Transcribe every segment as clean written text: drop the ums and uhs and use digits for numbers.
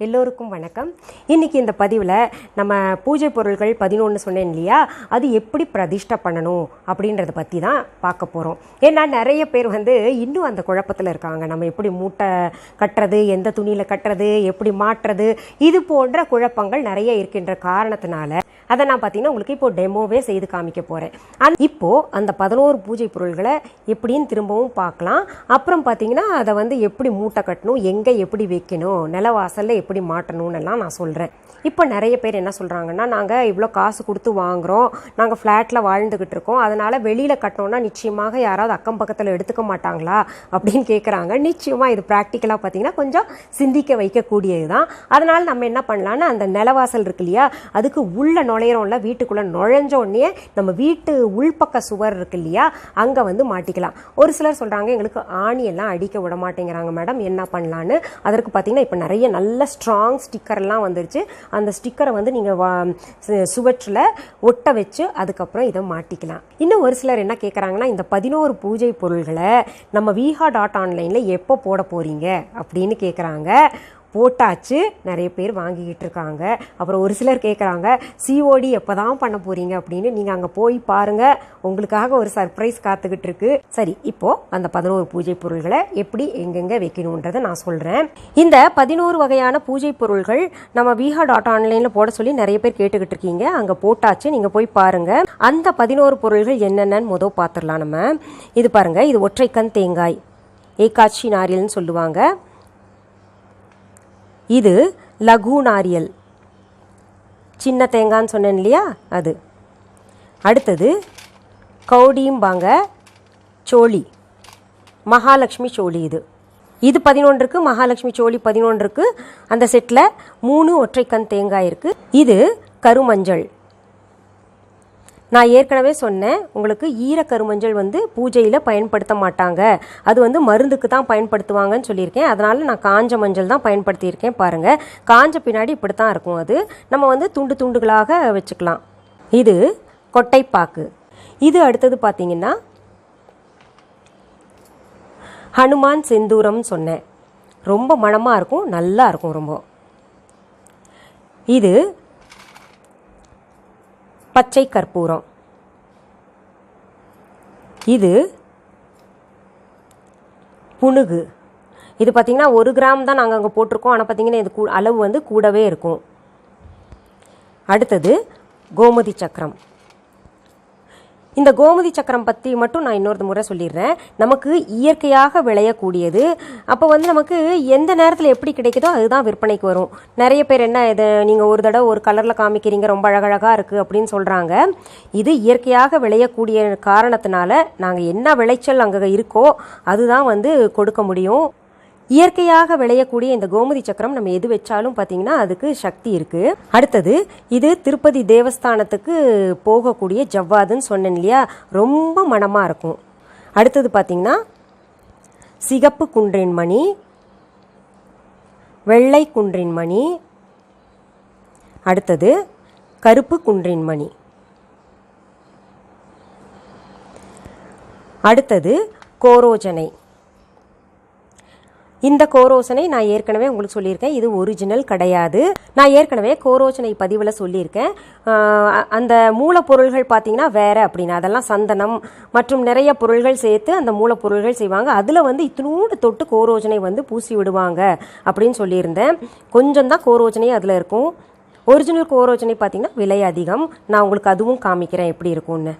எல்லோருக்கும் வணக்கம். இன்றைக்கி இந்த பதிவில் நம்ம பூஜை பொருட்கள் 11 சொன்னேன் இல்லையா, அது எப்படி பிரதிஷ்டை பண்ணணும் அப்படின்றத பற்றி தான் பார்க்க போகிறோம். ஏன்னா நிறைய பேர் இன்னும் அந்த குழப்பத்தில் இருக்காங்க. நம்ம எப்படி மூட்டை கட்டுறது, எந்த துணியில் கட்டுறது, எப்படி மாட்டுறது, இது போன்ற குழப்பங்கள் நிறைய இருக்கின்ற காரணத்தினால அதை நான் பார்த்தீங்கன்னா உங்களுக்கு இப்போ டெமோவே செய்து காமிக்க போகிறேன். இப்போது அந்த 11 பூஜை பொருள்களை எப்படின்னு திரும்பவும் பார்க்கலாம். அப்புறம் பார்த்தீங்கன்னா அதை எப்படி மூட்டை கட்டணும், எங்கே எப்படி வைக்கணும், நிலவாசலில் எப்படி மாட்டணும்னு எல்லாம் நான் சொல்கிறேன். இப்போ நிறைய பேர் என்ன சொல்கிறாங்கன்னா, நாங்கள் இவ்வளோ காசு கொடுத்து வாங்குகிறோம், நாங்கள் ஃப்ளாட்டில் வாழ்ந்துக்கிட்டு இருக்கோம், அதனால் வெளியில் கட்டணும்னா நிச்சயமாக யாராவது அக்கம் பக்கத்தில் எடுத்துக்க மாட்டாங்களா அப்படின்னு கேட்குறாங்க. நிச்சயமாக இது ப்ராக்டிக்கலாக பார்த்தீங்கன்னா கொஞ்சம் சிந்திக்க வைக்கக்கூடியது தான். அதனால் நம்ம என்ன பண்ணலான்னு, அந்த நிலவாசல் இருக்கு இல்லையா, அதுக்கு உள்ள நுழையிறோம்ல, வீட்டுக்குள்ளே நுழைஞ்சோடனே நம்ம வீட்டு உள்பக்க சுவர் இருக்கு இல்லையா, அங்கே மாட்டிக்கலாம். ஒரு சிலர் சொல்கிறாங்க எங்களுக்கு ஆணியெல்லாம் அடிக்க விட மாட்டேங்கிறாங்க மேடம், என்ன பண்ணலான்னு. அதற்கு பார்த்தீங்கன்னா இப்போ நிறைய நல்ல ஸ்ட்ராங் ஸ்டிக்கர்லாம் வந்துருச்சு. அந்த ஸ்டிக்கரை நீங்கள் சுவற்றில் ஒட்ட வச்சு அதுக்கப்புறம் இதை மாட்டிக்கலாம். இன்னும் ஒரு சிலர் என்ன கேட்குறாங்கன்னா, இந்த 11 பூஜை பொருள்களை நம்ம viha.online எப்போ போட போகிறீங்க அப்படின்னு கேட்குறாங்க. போட்டாச்சு, நிறைய பேர் வாங்கிக்கிட்டு இருக்காங்க. அப்புறம் ஒரு சிலர் கேட்குறாங்க சிஓடி எப்போ தான் பண்ண போகிறீங்க அப்படின்னு. நீங்கள் அங்கே போய் பாருங்கள், உங்களுக்காக ஒரு சர்ப்ரைஸ் காத்துக்கிட்டு இருக்கு. சரி, இப்போது அந்த 11 பூஜை பொருள்களை எப்படி எங்கெங்கே வைக்கணுன்றதை நான் சொல்கிறேன். இந்த 11 வகையான பூஜை பொருள்கள் நம்ம viha.online போட சொல்லி நிறைய பேர் கேட்டுக்கிட்டு இருக்கீங்க. அங்கே போட்டாச்சு, நீங்கள் போய் பாருங்கள். அந்த 11 பொருள்கள் என்னென்னு பார்த்துடலாம். நம்ம இது பாருங்கள், இது ஒற்றைக்கண் தேங்காய், ஏகாட்சி நாரியல்னு சொல்லுவாங்க. இது லகு நாரியல், சின்ன தேங்கான்னு சொன்னேன் இல்லையா அது. அடுத்தது கௌடியும்பாங்க சோழி, மகாலட்சுமி சோழி. இது 11 இருக்குது, மகாலட்சுமி சோழி 11 இருக்குது. அந்த செட்டில் 3 ஒற்றைக்கண் தேங்காய் இருக்குது. இது கருமஞ்சள். நான் ஏற்கனவே சொன்னேன் உங்களுக்கு, ஈர கருமஞ்சள் பூஜையில் பயன்படுத்த மாட்டாங்க, அது மருந்துக்கு தான் பயன்படுத்துவாங்கன்னு சொல்லியிருக்கேன். அதனால் நான் காஞ்ச மஞ்சள் தான் பயன்படுத்தியிருக்கேன். பாருங்கள், காஞ்ச பின்னாடி இப்படி தான் இருக்கும். அது நம்ம துண்டு துண்டுகளாக வச்சுக்கலாம். இது கொட்டைப்பாக்கு. இது அடுத்தது பார்த்தீங்கன்னா ஹனுமான் செந்தூரம் சொன்னேன், ரொம்ப மணமாக இருக்கும், நல்லா இருக்கும் ரொம்ப. இது பச்சை கற்பூரம். இது புனுகு. இது பார்த்திங்கன்னா 1 கிராம் தான் நாங்கள் அங்கே போட்டிருக்கோம். ஆனால் பார்த்திங்கன்னா இது அளவு கூடவே இருக்கும். அடுத்தது கோமதி சக்கரம். இந்த கோமதி சக்கரம் பற்றி மட்டும் நான் இன்னொரு முறை சொல்லிடுறேன். நமக்கு இயற்கையாக விளையக்கூடியது. அப்போ நமக்கு எந்த நேரத்தில் எப்படி கிடைக்குதோ அதுதான் விற்பனைக்கு வரும். நிறைய பேர் என்ன, இதை நீங்கள் ஒரு தடவை ஒரு கலரில் காமிக்கிறீங்க, ரொம்ப அழகழகாக இருக்குது அப்படின்னு சொல்கிறாங்க. இது இயற்கையாக விளையக்கூடிய காரணத்தினால நாங்கள் என்ன விளைச்சல் அங்கே இருக்கோ அதுதான் கொடுக்க முடியும். இயற்கையாக விளையக்கூடிய இந்த கோமதி சக்கரம் நம்ம எது வச்சாலும் பார்த்தீங்கன்னா அதுக்கு சக்தி இருக்குது. அடுத்தது இது திருப்பதி தேவஸ்தானத்துக்கு போகக்கூடிய ஜவ்வாதுன்னு சொன்னேன் இல்லையா, ரொம்ப மணமாக இருக்கும். அடுத்தது பார்த்தீங்கன்னா சிகப்பு குன்றின் மணி, வெள்ளை குன்றின் மணி, அடுத்தது கருப்பு குன்றின் மணி, அடுத்தது கோரோஜனை. இந்த கோரோசனை நான் ஏற்கனவே உங்களுக்கு சொல்லியிருக்கேன், இது ஒரிஜினல் கிடையாது. நான் ஏற்கனவே கோரோசனை பதிவில் சொல்லியிருக்கேன். அந்த மூலப்பொருள்கள் பார்த்தீங்கன்னா வேறு அப்படின்னு, அதெல்லாம் சந்தனம் மற்றும் நிறைய பொருள்கள் சேர்த்து அந்த மூலப்பொருள்கள் செய்வாங்க. அதில் இத்தினூண்டு தொட்டு கோரோஜனை பூசி விடுவாங்க அப்படின்னு சொல்லியிருந்தேன். கொஞ்சம் தான் கோரோஜனை அதில் இருக்கும். ஒரிஜினல் கோரோஜனை பார்த்தீங்கன்னா விலை அதிகம். நான் உங்களுக்கு அதுவும் காமிக்கிறேன் எப்படி இருக்கும்னு.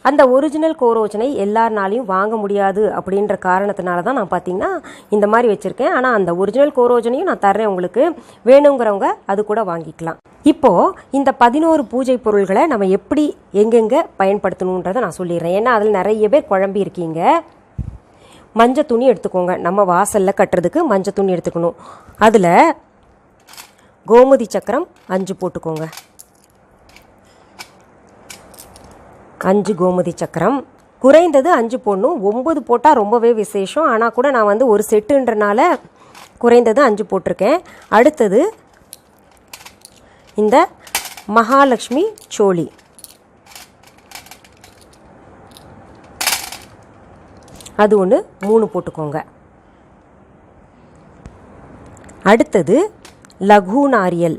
அந்த ஒரிஜினல் கோரோஜனை எல்லாருனாலையும் வாங்க முடியாது அப்படின்ற காரணத்தினால தான் நான் பார்த்தீங்கன்னா இந்த மாதிரி வச்சுருக்கேன். ஆனால் அந்த ஒரிஜினல் கோரோஜனையும் நான் தர்றேன் உங்களுக்கு, வேணுங்கிறவங்க அது கூட வாங்கிக்கலாம். இப்போது இந்த 11 பூஜை பொருள்களை நம்ம எப்படி எங்கெங்கே பயன்படுத்தணுன்றதை நான் சொல்லிடுறேன். ஏன்னா அதில் நிறைய பேர் குழம்பி இருக்கீங்க. மஞ்சள் துணி எடுத்துக்கோங்க, நம்ம வாசலில் கட்டுறதுக்கு மஞ்சள் துணி எடுத்துக்கணும். அதில் கோமதி சக்கரம் 5 போட்டுக்கோங்க. 5 கோமதி சக்கரம், குறைந்தது 5 போடணும். 9 போட்டால் ரொம்பவே விசேஷம். ஆனால் கூட நான் ஒரு செட்டுன்றனால குறைந்தது 5 போட்டிருக்கேன். அடுத்தது இந்த மகாலட்சுமி சோழி, அது ஒன்று 3 போட்டுக்கோங்க. அடுத்தது லகு நாரியல்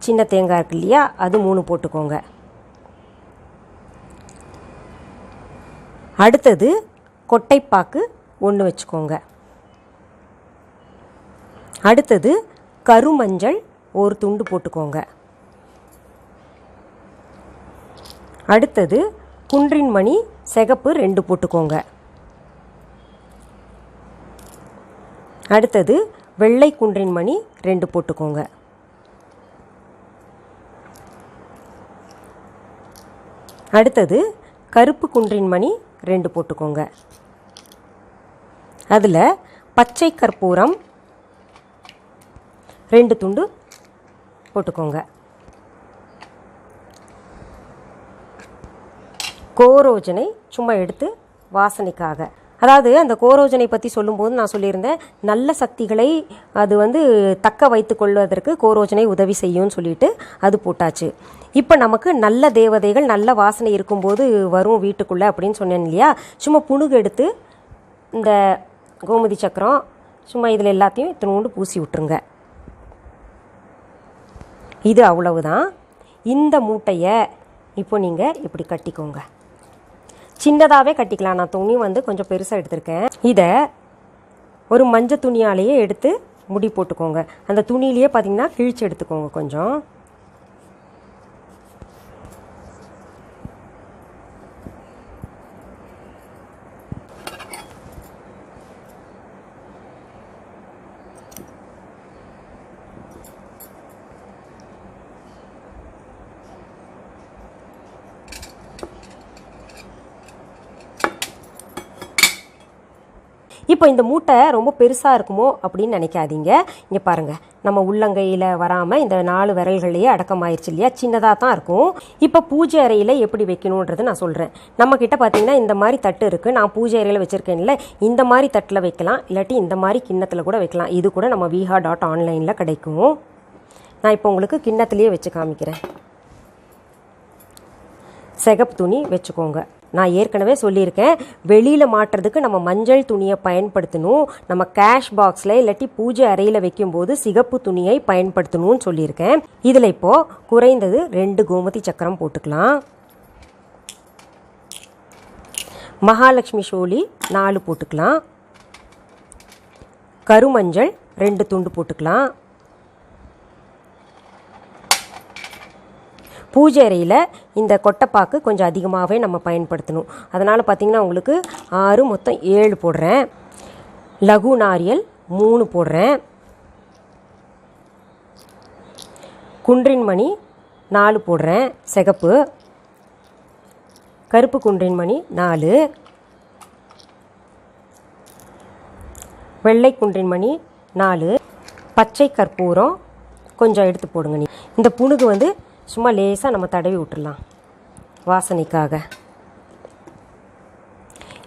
சின்ன தேங்காய் இருக்கு இல்லையா, அது 3 போட்டுக்கோங்க. அடுத்தது கொட்டைப்பாக்கு 1 வச்சுக்கோங்க. அடுத்தது கருமஞ்சள் 1 துண்டு போட்டுக்கோங்க. அடுத்தது குன்றின் மணி சிகப்பு 2 போட்டுக்கோங்க. அடுத்தது வெள்ளை குன்றின் மணி 2 போட்டுக்கோங்க. அடுத்தது கருப்பு குன்றின் மணி 2 போட்டுக்கோங்க. அதில் பச்சை கற்பூரம் 2 துண்டு போட்டுக்கோங்க. கோரோஜனை சும்மா எடுத்து வாசனைக்காக. அதாவது அந்த கோரோஜனை பற்றி சொல்லும்போது நான் சொல்லியிருந்தேன், நல்ல சக்திகளை அது தக்க வைத்து கொள்வதற்கு கோரோஜனை உதவி செய்யும்னு சொல்லிட்டு அது போட்டாச்சு. இப்போ நமக்கு நல்ல தேவதைகள் நல்ல வாசனை இருக்கும்போது வரும் வீட்டுக்குள்ளே அப்படின்னு சொன்னேன் இல்லையா. சும்மா புணுகு எடுத்து இந்த கோமதி சக்கரம் சும்மா இதில் எல்லாத்தையும் இத்தினோண்டு பூசி விட்டுருங்க. இது அவ்வளவுதான். இந்த மூட்டையை இப்போ நீங்கள் இப்படி கட்டிக்கோங்க. சின்னதாகவே கட்டிக்கலாம். நான் துணி கொஞ்சம் பெருசாக எடுத்திருக்கேன். இதை ஒரு மஞ்சள் துணியாலேயே எடுத்து முடி போட்டுக்கோங்க. அந்த துணியிலேயே பார்த்தீங்கன்னா கிழிச்சு எடுத்துக்கோங்க கொஞ்சம். இப்போ இந்த மூட்டை ரொம்ப பெருசாக இருக்குமோ அப்படின்னு நினைக்காதீங்க. இங்கே பாருங்கள், நம்ம உள்ளங்கையில் வராமல் இந்த 4 விரல்களையே அடக்கமாயிருச்சு இல்லையா, சின்னதாக தான் இருக்கும். இப்போ பூஜை அறையில் எப்படி வைக்கணுன்றது நான் சொல்கிறேன். நம்மக்கிட்ட பார்த்தீங்கன்னா இந்த மாதிரி தட்டு இருக்குது. நான் பூஜை அறையில் வச்சுருக்கேன்ல, இந்த மாதிரி தட்டில் வைக்கலாம், இல்லாட்டி இந்த மாதிரி கிண்ணத்தில் கூட வைக்கலாம். இது கூட நம்ம viha.online கிடைக்கும். நான் இப்போ உங்களுக்கு கிண்ணத்துலேயே வச்சு காமிக்கிறேன். சிகப்பு துணி வச்சுக்கோங்க. நான் ஏற்கனவே சொல்லியிருக்கேன், வெளியில் மாட்டுறதுக்கு நம்ம மஞ்சள் துணியை பயன்படுத்தணும். நம்ம கேஷ் பாக்ஸில் இல்லாட்டி பூஜை அறையில் வைக்கும்போது சிகப்பு துணியை பயன்படுத்தணும்னு சொல்லியிருக்கேன். இதில் இப்போது குறைந்தது 2 கோமதி சக்கரம் போட்டுக்கலாம். மகாலட்சுமி சோழி 4 போட்டுக்கலாம். கருமஞ்சள் 2 துண்டு போட்டுக்கலாம். பூஜை அறையில் இந்த கொட்டைப்பாக்கு கொஞ்சம் அதிகமாகவே நம்ம பயன்படுத்தணும். அதனால் பார்த்திங்கன்னா உங்களுக்கு 6 மொத்தம் 7 போடுறேன். லகு நாரியல் 3 போடுறேன். குன்றின் மணி 4 போடுறேன் சிகப்பு. கருப்பு குன்றின் மணி 4. வெள்ளை குன்றின் மணி 4. பச்சை கற்பூரம் கொஞ்சம் எடுத்து போடுங்க. இந்த புணுகு சும்மா லேசாக நம்ம தடவி விட்டுடலாம் வாசனைக்காக.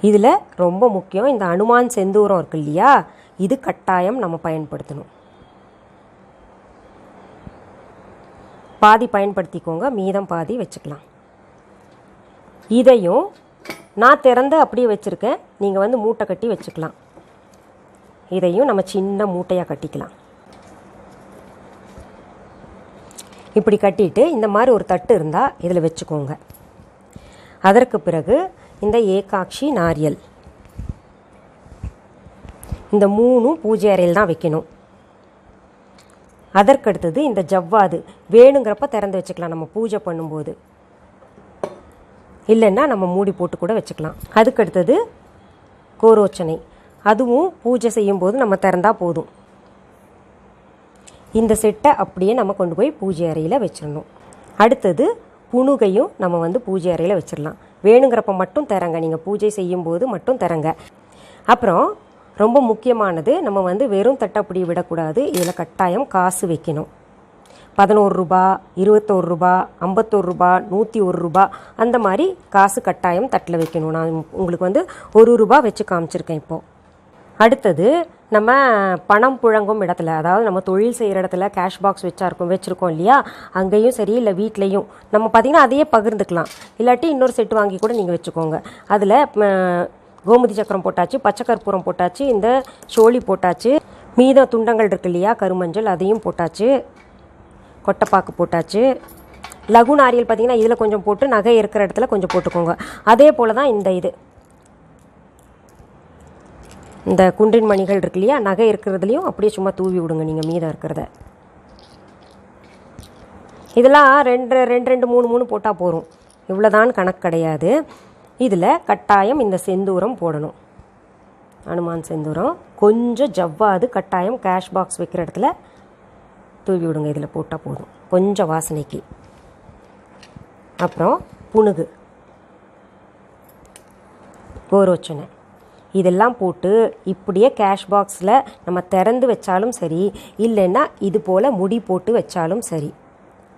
இதில் ரொம்ப முக்கியம், இந்த அனுமான் செந்தூரம் இருக்கு இல்லையா, இது கட்டாயம் நம்ம பயன்படுத்தணும். பாதி பயன்படுத்திக்கோங்க, மீதம் பாதி வச்சுக்கலாம். இதையும் நான் திறந்து அப்படியே வச்சுருக்கேன், நீங்கள் மூட்டை கட்டி வச்சுக்கலாம். இதையும் நம்ம சின்ன மூட்டையாக கட்டிக்கலாம். இப்படி கட்டிட்டு இந்த மாதிரி ஒரு தட்டு இருந்தால் இதில் வச்சுக்கோங்க. அதற்கு பிறகு இந்த ஏகாட்சி நாரியல் இந்த 3 பூஜை அறையில் தான் வைக்கணும். அதற்கடுத்தது இந்த ஜவ்வாது வேணுங்கிறப்ப திறந்து வச்சுக்கலாம் நம்ம பூஜை பண்ணும்போது, இல்லைன்னா நம்ம மூடி போட்டு கூட வச்சுக்கலாம். அதுக்கடுத்தது கோரோச்சனை, அதுவும் பூஜை செய்யும்போது நம்ம திறந்தால் போதும். இந்த செட்டை அப்படியே நம்ம கொண்டு போய் பூஜை அறையில் வச்சிடணும். அடுத்தது புணுகையும் நம்ம பூஜை அறையில் வச்சிடலாம். வேணுங்கிறப்ப மட்டும் தரங்க, நீங்கள் பூஜை செய்யும்போது மட்டும் தரங்க. அப்புறம் ரொம்ப முக்கியமானது, நம்ம வெறும் தட்டை அப்படி விடக்கூடாது. இதில் கட்டாயம் காசு வைக்கணும். 11 ரூபா, 21 ரூபா, 51 ரூபா, 101 ரூபா, அந்த மாதிரி காசு கட்டாயம் தட்டில் வைக்கணும். நான் உங்களுக்கு 1 ரூபா வச்சு காமிச்சிருக்கேன் இப்போது. அடுத்தது நம்ம பணம் புழங்கும் இடத்துல, அதாவது நம்ம தொழில் செய்கிற இடத்துல கேஷ் பாக்ஸ் வச்சுருக்கோம் இல்லையா, அங்கேயும் சரி இல்லை வீட்லேயும் நம்ம பார்த்திங்கன்னா அதையே பகிர்ந்துக்கலாம். இல்லாட்டி இன்னொரு செட்டு வாங்கி கூட நீங்கள் வச்சுக்கோங்க. அதில் கோமதி சக்கரம் போட்டாச்சு, பச்சை கற்பூரம் போட்டாச்சு, இந்த சோழி போட்டாச்சு, மீதம் துண்டங்கள் இருக்கு இல்லையா, கருமஞ்சள், அதையும் போட்டாச்சு. கொட்டைப்பாக்கு போட்டாச்சு. லகு நாரியல் பார்த்திங்கன்னா இதில் கொஞ்சம் போட்டு, நகை இருக்கிற இடத்துல கொஞ்சம் போட்டுக்கோங்க. அதே போல் தான் இந்த குன்றின் மணிகள் இருக்கு இல்லையா, நகை இருக்கிறதுலையும் அப்படியே சும்மா தூவி விடுங்க நீங்கள் மீதம் இருக்கிறத. இதெல்லாம் ரெண்டு 3 போட்டால் போகும், இவ்வளோதான் கணக்கு கிடையாது. இதில் கட்டாயம் இந்த செந்தூரம் போடணும், அனுமான் செந்தூரம். கொஞ்சம் ஜவ்வாது கட்டாயம் கேஷ் பாக்ஸ் வைக்கிற இடத்துல தூவி விடுங்க, இதில் போட்டால் போதும், கொஞ்சம் வாசனைக்கு. அப்புறம் புனுகு, கோரோச்சனை, இதெல்லாம் போட்டு இப்படியே கேஷ் பாக்ஸில் நம்ம திறந்து வச்சாலும் சரி, இல்லைன்னா இது போல் முடி போட்டு வச்சாலும் சரி,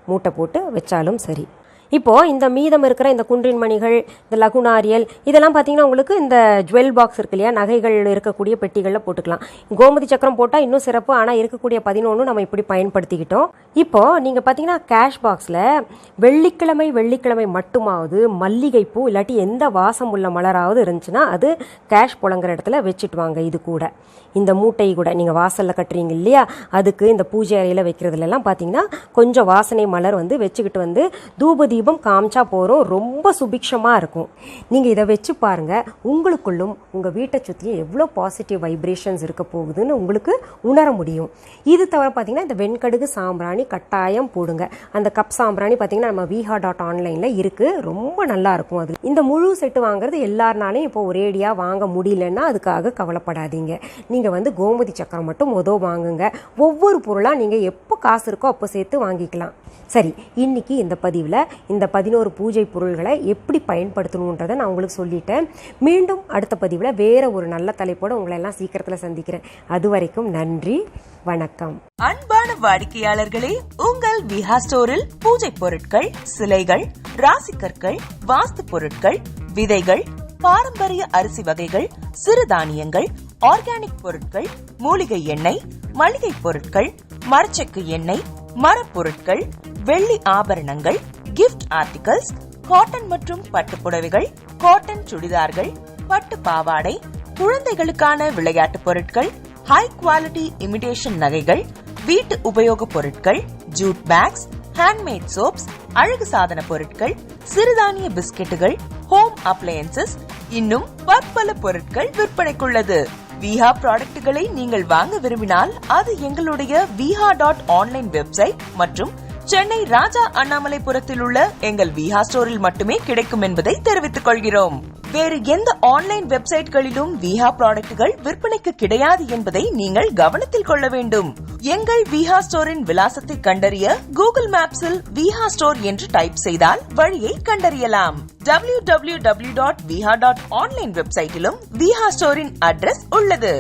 மூட்டை போட்டு வச்சாலும் சரி. இப்போது இந்த மீதம் இருக்கிற இந்த குன்றின் மணிகள், இந்த லகு நாரியல், இதெல்லாம் பார்த்தீங்கன்னா உங்களுக்கு இந்த ஜுவல் பாக்ஸ் இருக்கு இல்லையா, நகைகள் இருக்கக்கூடிய பெட்டிகளில் போட்டுக்கலாம். கோமதி சக்கரம் போட்டால் இன்னும் சிறப்பு. ஆனால் இருக்கக்கூடிய 11 நம்ம இப்படி பயன்படுத்திக்கிட்டோம். இப்போது நீங்கள் பார்த்தீங்கன்னா கேஷ் பாக்ஸில் வெள்ளிக்கிழமை மட்டுமாவது மல்லிகைப்பூ இல்லாட்டி எந்த வாசம் உள்ள மலராவது இருந்துச்சுன்னா அது கேஷ் புழங்குற இடத்துல வச்சுட்டு வாங்க. இது கூட இந்த மூட்டை கூட நீங்கள் வாசலில் கட்டுறீங்க இல்லையா, அதுக்கு இந்த பூஜை அறையில் வைக்கிறதுலலாம் பார்த்தீங்கன்னா கொஞ்சம் வாசனை மலர் வச்சுக்கிட்டு தூப தீபம் காமிச்சா போகிறோம், ரொம்ப சுபிக்ஷமாக இருக்கும். நீங்கள் இதை வச்சு பாருங்கள், உங்களுக்குள்ளும் உங்கள் வீட்டை சுற்றியும் எவ்வளோ பாசிட்டிவ் வைப்ரேஷன்ஸ் இருக்க போகுதுன்னு உங்களுக்கு உணர முடியும். இது தவிர பார்த்தீங்கன்னா இந்த வெண்கடுகு சாம்பிராணி கட்டாயம் போடுங்க. அந்த கப் சாம்பிராணி பார்த்தீங்கன்னா நம்ம viha.online இருக்குது, ரொம்ப நல்லாயிருக்கும். அது இந்த முழு செட்டு வாங்குறது எல்லாருனாலையும் இப்போ ஒரேடியாக வாங்க முடியலன்னா அதுக்காக கவலைப்படாதீங்க. நீங்கள் கோமதி சக்கரம் மட்டும் வாங்குங்க. ஒவ்வொரு பொருளாக நீங்கள் எப்போ காசு இருக்கோ அப்போ சேர்த்து வாங்கிக்கலாம். சரி, இன்னைக்கு இந்த பதிவில் இந்த 11 பூஜை பொருள்களை எப்படி பயன்படுத்தணுன்றதை நான் உங்களுக்கு சொல்லிட்டேன். மீண்டும் அடுத்த பதிவில் வேற ஒரு நல்ல தலைப்போடு உங்களை எல்லாம் சீக்கிரத்தில் சந்திக்கிறேன். அது வரைக்கும் நன்றி, வணக்கம். அன்பான வாடிக்கையாளர்களே, உங்கள் விஹா ஸ்டோரில் பூஜை பொருட்கள், சிலைகள், ராசிக்கற்கள், வாஸ்து பொருட்கள், விதைகள், பாரம்பரிய அரிசி வகைகள், சிறுதானியங்கள், ஆர்கானிக் பொருட்கள், மூலிகை எண்ணெய், மளிகை பொருட்கள், மரச்செக்கு எண்ணெய், மரப்பொருட்கள், வெள்ளி ஆபரணங்கள், கிஃப்ட் ஆர்டிகல்ஸ், காட்டன் மற்றும் பட்டு புடவைகள், காட்டன் சுடிதார்கள், பட்டு பாவாடை, குழந்தைகளுக்கான விளையாட்டு பொருட்கள், ஹை குவாலிட்டி இமிடேஷன் நகைகள், வீட்டு உபயோக பொருட்கள், ஜூட் பேக்ஸ், ஹேண்ட்மேட் சோப்ஸ், அழகு சாதன பொருட்கள், சிறுதானிய பிஸ்கெட்டுகள், ஹோம் அப்ளையன்சஸ், இன்னும் பற்பல பொருட்கள் விற்பனைக்குள்ளது. விஹா ப்ராடக்ட்களை நீங்கள் வாங்க விரும்பினால் அது எங்களுடைய viha.online வெப்சைட் மற்றும் சென்னை ராஜா அண்ணாமலைபுரத்தில் உள்ள எங்கள் விஹா ஸ்டோரில் மட்டுமே கிடைக்கும் என்பதை தெரிவித்துக் கொள்கிறோம். வேறு எந்த ஆன்லைன் வெப்சைட்களிலும் விஹா ப்ராடக்ட்கள் விற்பனைக்கு கிடையாது என்பதை நீங்கள் கவனத்தில் கொள்ள வேண்டும். எங்கள் விஹா ஸ்டோரின் விலாசத்தை கண்டறிய கூகுள் மேப்ஸில் விஹா ஸ்டோர் என்று டைப் செய்தால் வழியை கண்டறியலாம். www.viha.online வெப்சைட்டிலும் விஹா ஸ்டோரின் அட்ரஸ் உள்ளது.